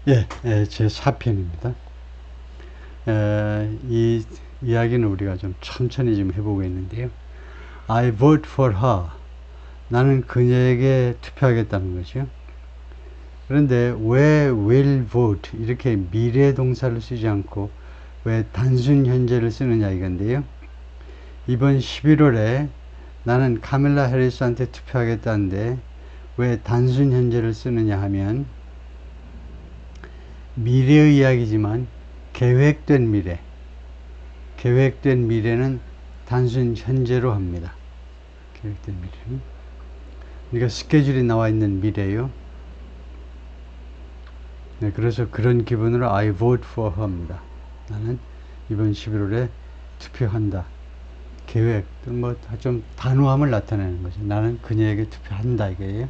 예, 제 4편입니다. 이 이야기는 우리가 좀 천천히 좀 해보고 있는데요. I vote for her. 나는 그녀에게 투표하겠다는 거죠. 그런데 왜 will vote 이렇게 미래 동사를 쓰지 않고 왜 단순 현재를 쓰느냐 이건데요. 이번 11월에 나는 카밀라 해리스한테 투표하겠다는데 왜 단순 현재를 쓰느냐 하면 미래의 이야기지만 계획된 미래는 단순 현재로 합니다. 계획된 미래는. 그러니까 스케줄이 나와 있는 미래요. 네, 그래서 그런 기분으로 I vote for her입니다. 나는 이번 11월에 투표한다. 계획, 뭐 좀 단호함을 나타내는 거죠. 나는 그녀에게 투표한다 이거예요.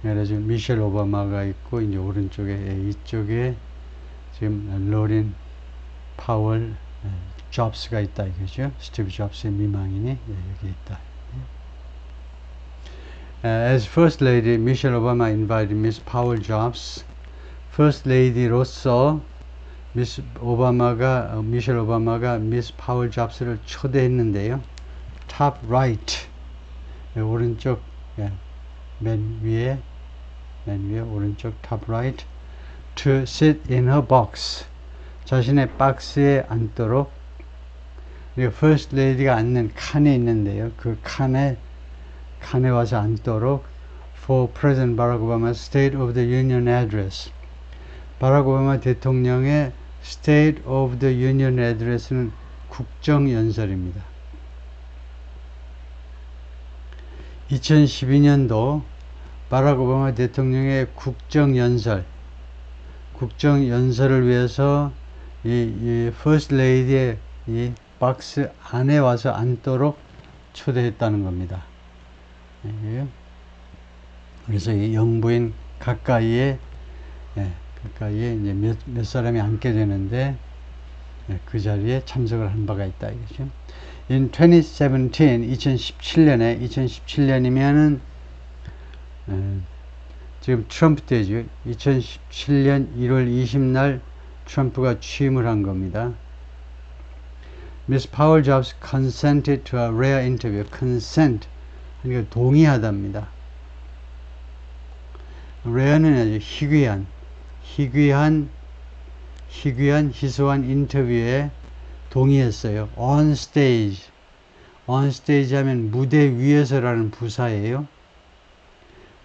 그래서 미셸 오바마가 있고 이제 오른쪽에 이쪽에 지금 로린 파월 잡스가 있다 이거죠. 스티브 잡스의 미망인이 여기 있다. As First Lady, Michelle Obama invited Miss Powell Jobs. First Lady로서 미셸 오바마가 미스 파월 잡스를 초대했는데요. Top right, 오른쪽 맨 위에 오른쪽 top right, to sit in her box. 자신의 박스에 앉도록. First Lady가 앉는 칸에 있는데요. 그 칸에 와서 앉도록 for President Barack Obama's State of the Union Address. 바락 오바마 대통령의 State of the Union Address는 국정연설입니다. 2012년도 바락 오바마 대통령의 국정연설을 위해서 이 First Lady의 이 박스 안에 와서 앉도록 초대했다는 겁니다. 그래서 이 영부인 가까이에 이제 몇 사람이 앉게 되는데 그 자리에 참석을 한 바가 있다 이거죠. In 2017년이면은 지금 트럼프 때죠. 2017년 1월 20날 트럼프가 취임을 한 겁니다. Miss Powell Jobs consented to a rare interview. consent 그러니까 동의하답니다. rare는 아주 희귀한 인터뷰에 동의했어요. on stage 하면 무대 위에서라는 부사예요.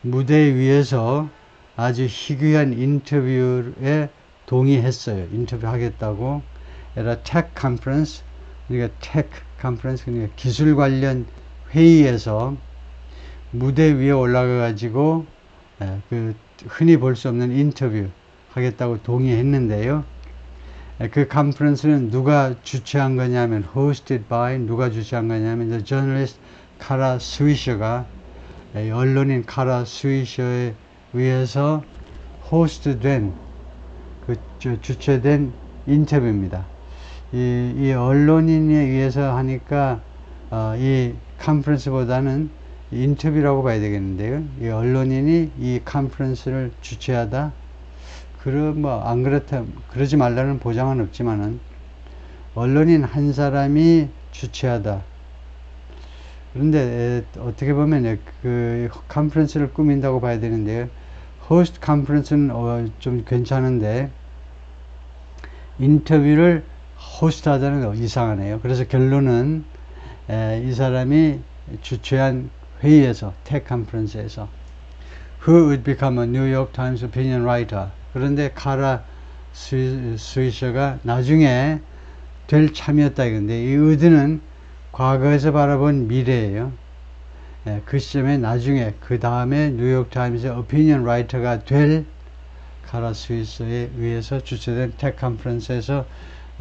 무대 위에서 아주 희귀한 인터뷰에 동의했어요. 인터뷰하겠다고. era tech conference 그러니까 기술 관련 회의에서 무대 위에 올라가 가지고 그 흔히 볼 수 없는 인터뷰 하겠다고 동의했는데요. 그 컨퍼런스는 누가 주최한 거냐면 hosted by 누가 주최한 거냐면 the journalist 카라 스위셔가 언론인 카라 스위셔에 의해서 호스트된 주최된 인터뷰입니다. 이 언론인에 의해서 하니까 이 컨퍼런스보다는 인터뷰라고 봐야 되겠는데요. 이 언론인이 이 컨퍼런스를 주최하다. 안 그렇다, 그러지 말라는 보장은 없지만은, 언론인 한 사람이 주최하다. 그런데, 어떻게 보면, 그, 컨퍼런스를 꾸민다고 봐야 되는데요. 호스트 컨퍼런스는, 좀 괜찮은데, 인터뷰를 호스트 하자는 거 이상하네요. 그래서 결론은, 이 사람이 주최한 회의에서, 텍 컨퍼런스에서, Who would become a New York Times opinion writer? 그런데 카라 스위셔가 나중에 될 참이었다 이건데, 이 의드는 과거에서 바라본 미래예요. 그 시점에 나중에 그 다음에 뉴욕타임스의 오피니언 라이터가 될 카라 스위셔에 의해서 주최된 텍 컨퍼런스에서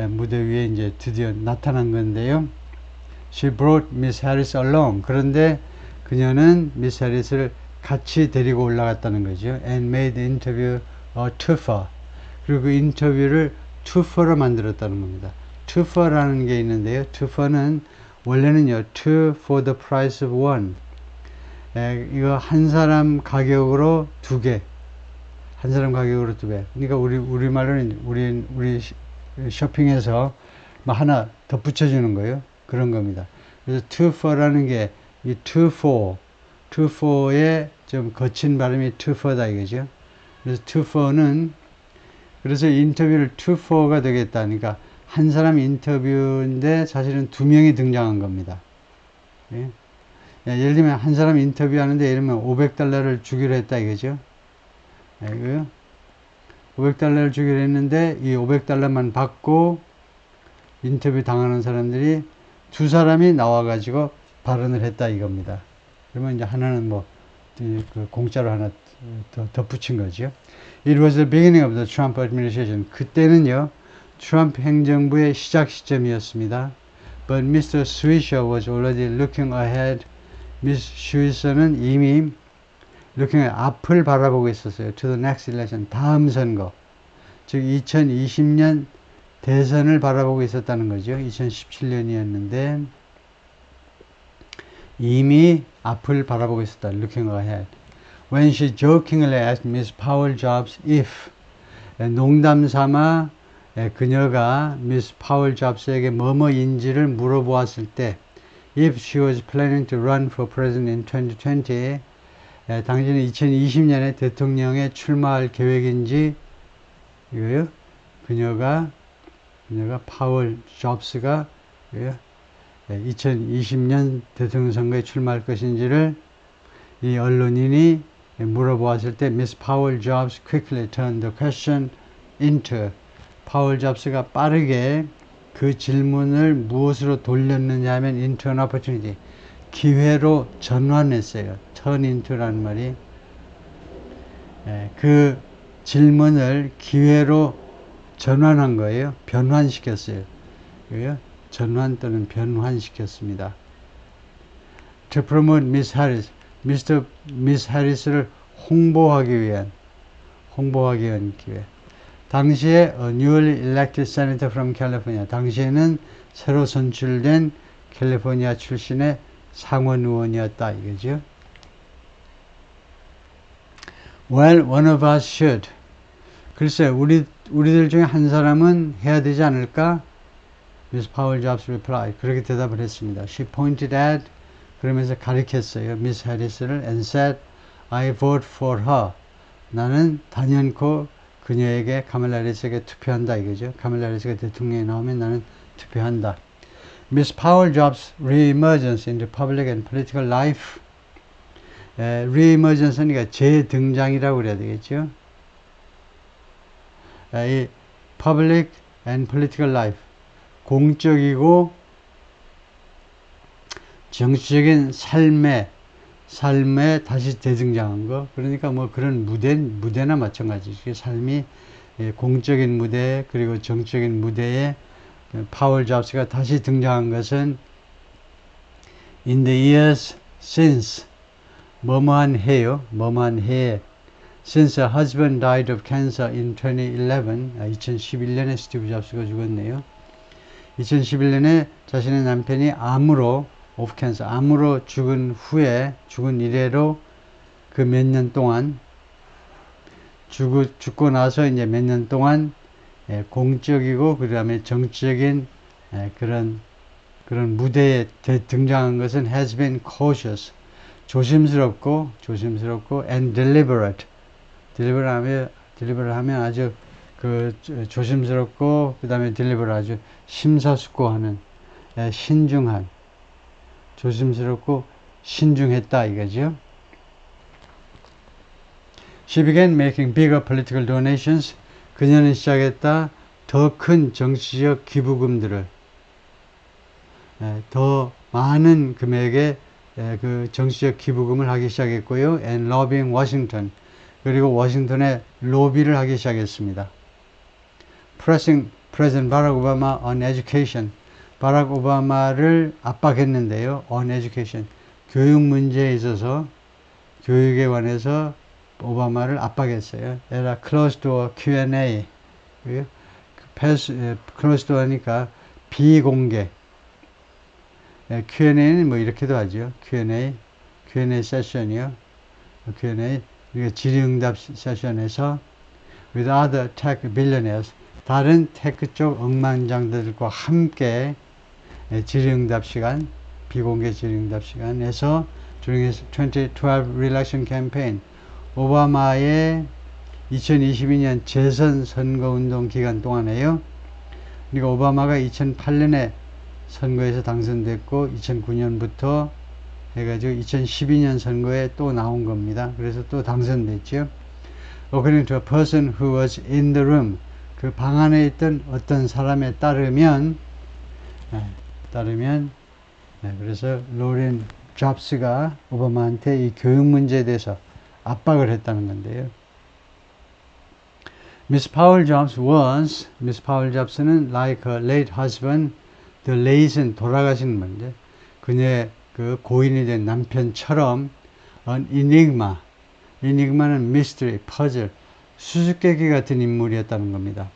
무대 위에 이제 드디어 나타난 건데요. She brought Miss Harris along. 그런데 그녀는 미스 해리스를 같이 데리고 올라갔다는 거죠. And made the interview a twofer. 그리고 그 인터뷰를 twofer로 만들었다는 겁니다. twofer라는 게 있는데요. twofer는 원래는요, two for the price of one. 이거 한 사람 가격으로 두 개. 한 사람 가격으로 2배. 그러니까 우리말로는 우리 쇼핑에서 뭐 하나 덧붙여주는 거예요. 그런 겁니다. 그래서 to for라는 게 이 to for의 좀 거친 발음이 to for다 이거죠. 그래서 to for는 그래서 인터뷰를 to for가 되겠다. 그러니까 한 사람 인터뷰인데 사실은 2명이 등장한 겁니다. 예? 예를 들면 한 사람 인터뷰하는데 예를 들면 $500를 주기로 했다 이거죠. 예, 500달러를 주기로 했는데 이 500달러만 받고 인터뷰 당하는 사람들이 2사람이 나와가지고 발언을 했다 이겁니다. 그러면 이제 하나는 뭐 공짜로 하나 더 덧붙인 거죠. It was the beginning of the Trump administration. 그때는요 트럼프 행정부의 시작 시점이었습니다. But Mr. Swisher was already looking ahead. Miss Swisher는 이미 looking at 앞을 바라보고 있었어요. To the next election. 다음 선거. 즉 2020년 대선을 바라보고 있었다는 거죠. 2017년이었는데 이미 앞을 바라보고 있었다. Looking ahead. When she jokingly asked Miss Powell Jobs if 농담 삼아 그녀가 Miss Powell Jobs에게 뭐뭐인지를 물어보았을 때 if she was planning to run for president in 2020 당신은 2020년에 대통령에 출마할 계획인지 이거요. 그녀가 파월 잡스가 2020년 대통령 선거에 출마할 것인지를 이 언론인이 물어보았을 때 Miss Powell Jobs quickly turned the question into 파월 잡스가 빠르게 그 질문을 무엇으로 돌렸느냐 하면 into an opportunity 기회로 전환했어요. turn into라는 말이 그 질문을 기회로 전환한 거예요. 변환시켰어요. 전환 또는 변환시켰습니다. To promote Miss Harris, Miss Harris를 홍보하기 위한 기회. 당시에 newly elected senator from California. 당시에는 새로 선출된 캘리포니아 출신의 상원 의원이었다 이거죠. Well, one of us should. 글쎄, 우리들 중에 한 사람은 해야 되지 않을까? Miss Powell Jobs replied. 그렇게 대답을 했습니다. She pointed at 그러면서 가리켰어요. Miss Harris를 and said, I vote for her. 나는 단연코 그녀에게 카멜라 해리스에게 투표한다 이거죠. 카멜라 해리스가 대통령에 나오면 나는 투표한다. Miss Powell Jobs re-emergence into public and political life. re-emergence니까 재등장이라고 그래야 되겠죠. 이 public and political life. 공적이고 정치적인 삶에 다시 재등장한 거. 그러니까 뭐 그런 무대나 마찬가지죠. 삶이 공적인 무대 그리고 정적인 무대에 파월 잡스가 다시 등장한 것은 in the years since 뭐뭐한 해요. 뭐뭐한 해에 since her husband died of cancer in 2011 2011년에 스티브 잡스가 죽었네요. 2011년에 자신의 남편이 암으로 of cancer 암으로 죽은 이래로 그 몇 년 동안 죽고 나서 이제 몇 년 동안 공적이고 그 다음에 정치적인 그런 무대에 등장한 것은 has been cautious 조심스럽고 and deliberate 하면 아주 그 조심스럽고 그 다음에 deliberate 아주 심사숙고하는 신중한 조심스럽고 신중했다 이거죠. She began making bigger political donations. 그녀는 시작했다 더 큰 정치적 기부금들을 더 많은 금액의 그 정치적 기부금을 하기 시작했고요. And lobbying Washington 그리고 워싱턴에 로비를 하기 시작했습니다. Pressing President Barack Obama on education 바락 오바마를 압박했는데요. on education 교육 문제에 있어서 교육에 관해서 오바마를 압박했어요. 에라 closed door Q&A closed door니까 비공개 Q&A는 뭐 이렇게도 하죠. Q&A 세션이요. Q&A 질의응답 세션에서 with other tech billionaires. 다른 테크 쪽 억만장들과 함께 질의응답 시간, 비공개 질의응답 시간에서 during his 2012 re-election campaign, 오바마의 2022년 재선 선거운동 기간 동안에요. 그러니까 오바마가 2008년에 선거에서 당선됐고 2009년부터 해가지고 2012년 선거에 또 나온 겁니다. 그래서 또 당선됐죠. According to a person who was in the room, 그 방 안에 있던 어떤 사람에 따르면 그래서 로렌 잡스가 오바마한테 이 교육 문제에 대해서 압박을 했다는 건데요. Miss Powell Jobs는 like her late husband, the late는 돌아가신 분인데 그녀의 그 고인이 된 남편처럼 an enigma는 mystery, puzzle, 수수께끼 같은 인물이었다는 겁니다.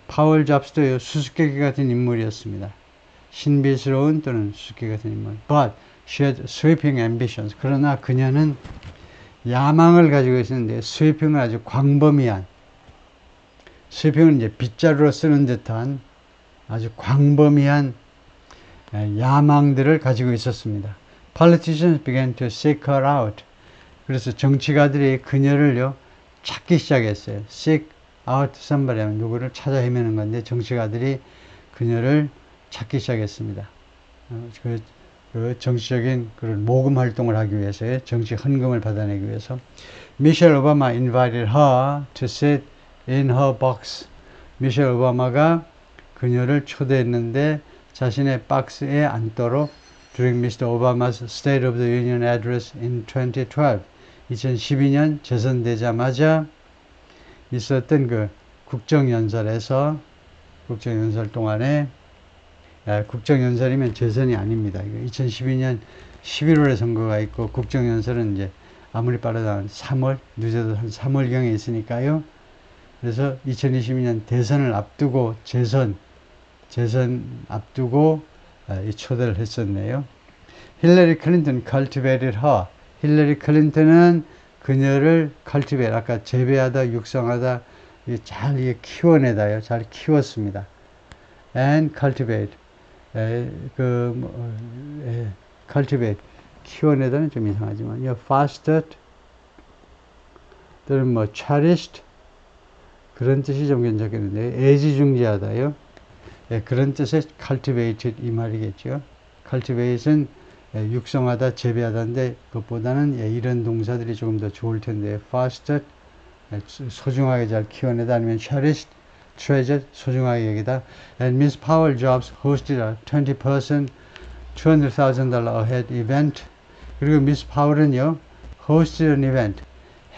파월 잡스도 수수께끼 같은 인물이었습니다. 신비스러운 또는 수수께끼 같은 인물. But she had sweeping ambitions. 그러나 그녀는 야망을 가지고 있었는데 sweeping은 아주 광범위한, sweeping은 이제 빗자루로 쓰는 듯한 아주 광범위한 야망들을 가지고 있었습니다. Politicians began to seek her out. 그래서 정치가들이 그녀를요 찾기 시작했어요. Seek out somebody 하면 누구를 찾아 헤매는 건데 정치가들이 그녀를 찾기 시작했습니다. 그 정치적인 그런 모금 활동을 하기 위해서요. 정치 헌금을 받아내기 위해서. 미셸 오바마 invited her to sit in her box. 미셸 오바마가 그녀를 초대했는데 자신의 박스에 앉도록 during Mr. Obama's State of the Union Address in 2012, 2012년 재선되자마자 있었던 그 국정연설에서, 국정연설 동안에, 국정연설이면 재선이 아닙니다. 2012년 11월에 선거가 있고 국정연설은 이제 아무리 빠르다 한 3월, 늦어도 한 3월경에 있으니까요. 그래서 2022년 대선을 앞두고 재선 앞두고 이 초대를 했었네요. 힐러리 클린턴 cultivated her. 힐러리 클린턴은 그녀를 cultivate, 아까 재배하다, 육성하다, 잘 키워내다요. 잘 키웠습니다. and cultivate, cultivate, 키워내다는 좀 이상하지만, fostered, 또는 뭐 cherished, 그런 뜻이 좀 괜찮겠는데, 애지중지하다요. 그런 뜻의 cultivated 이 말이겠죠. cultivate은 육성하다, 재배하다인데 그것보다는 이런 동사들이 조금 더 좋을 텐데 fostered, 소중하게 잘 키워내다, 아니면 cherished, treasured, 소중하게 여기다. And Miss Powell Jobs hosted a 20% $200,000 ahead event. 그리고 Miss Powell은요 hosted an event,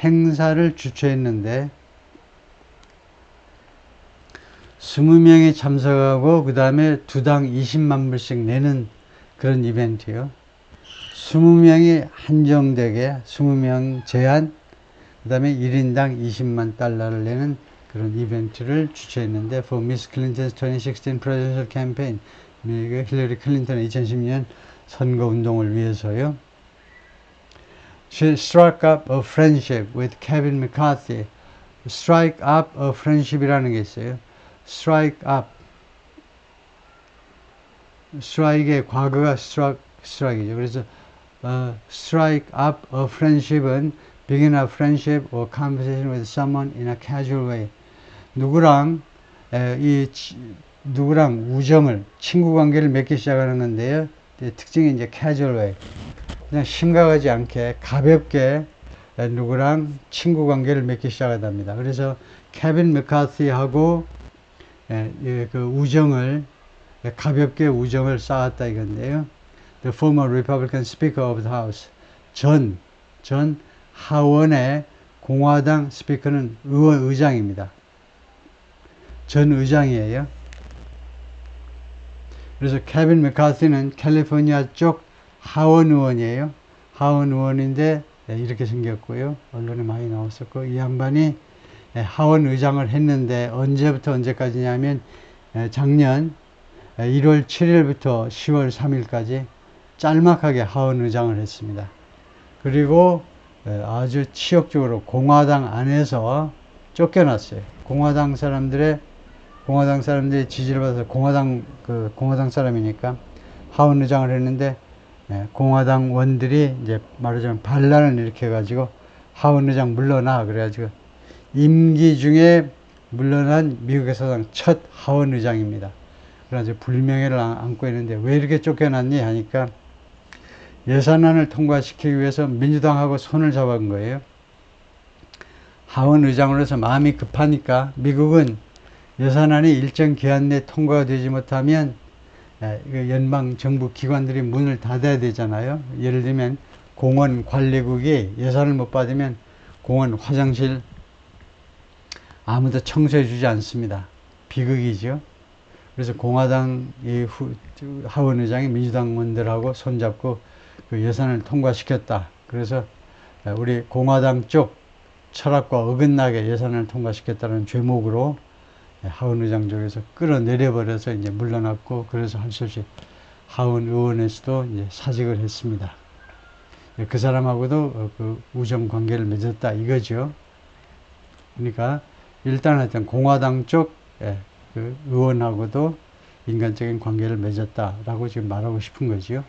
행사를 주최했는데 20명이 참석하고 그 다음에 두당 20만 불씩 내는 그런 이벤트요. 20명이 한정되게 20명 제한, 그 다음에 1인당 20만 달러를 내는 그런 이벤트를 주최했는데 for Miss Clinton's 2016 presidential campaign, 힐러리 클린턴의 2010년 선거운동을 위해서요. She struck up a friendship with Kevin McCarthy. strike up a friendship이라는 게 있어요. strike up, strike의 과거가 strike이죠. 그래서 strike up a friendship은 begin a friendship or conversation with someone in a casual way. 누구랑 우정을, 친구 관계를 맺기 시작하는 건데요. 특징이 이제 casual way. 그냥 심각하지 않게 가볍게 누구랑 친구 관계를 맺기 시작한답니다. 그래서 케빈 맥카시하고 그 우정을, 가볍게 우정을 쌓았다 이건데요. The former Republican Speaker of the House, 전 하원의 공화당 스피커는 의장입니다. 전 의장이에요. 그래서 케빈 맥카시는 캘리포니아 쪽 하원 의원이에요. 하원 의원인데 이렇게 생겼고요. 언론에 많이 나왔었고, 이 양반이 하원 의장을 했는데 언제부터 언제까지냐면 작년 1월 7일부터 10월 3일까지 짤막하게 하원 의장을 했습니다. 그리고 아주 치욕적으로 공화당 안에서 쫓겨났어요. 공화당 사람들의 지지를 받아서 공화당 사람이니까 하원 의장을 했는데, 공화당 원들이 이제 말하자면 반란을 일으켜가지고 하원 의장 물러나 그래가지고 임기 중에 물러난 미국의 사상 첫 하원 의장입니다. 그래서 불명예를 안고 있는데 왜 이렇게 쫓겨났니 하니까 예산안을 통과시키기 위해서 민주당하고 손을 잡은 거예요. 하원 의장으로서 마음이 급하니까 미국은 예산안이 일정 기한 내에 통과가 되지 못하면 연방 정부 기관들이 문을 닫아야 되잖아요. 예를 들면 공원 관리국이 예산을 못 받으면 공원 화장실 아무도 청소해 주지 않습니다. 비극이죠. 그래서 공화당 하원 의장이 민주당원들하고 손잡고 그 예산을 통과시켰다. 그래서 우리 공화당 쪽 철학과 어긋나게 예산을 통과시켰다는 죄목으로 하원 의장 쪽에서 끌어내려버려서 이제 물러났고, 그래서 할 수 없이 하원 의원에서도 이제 사직을 했습니다. 그 사람하고도 그 우정 관계를 맺었다 이거죠. 그러니까 일단 하여튼 공화당 쪽 그 의원하고도 인간적인 관계를 맺었다라고 지금 말하고 싶은 거지요.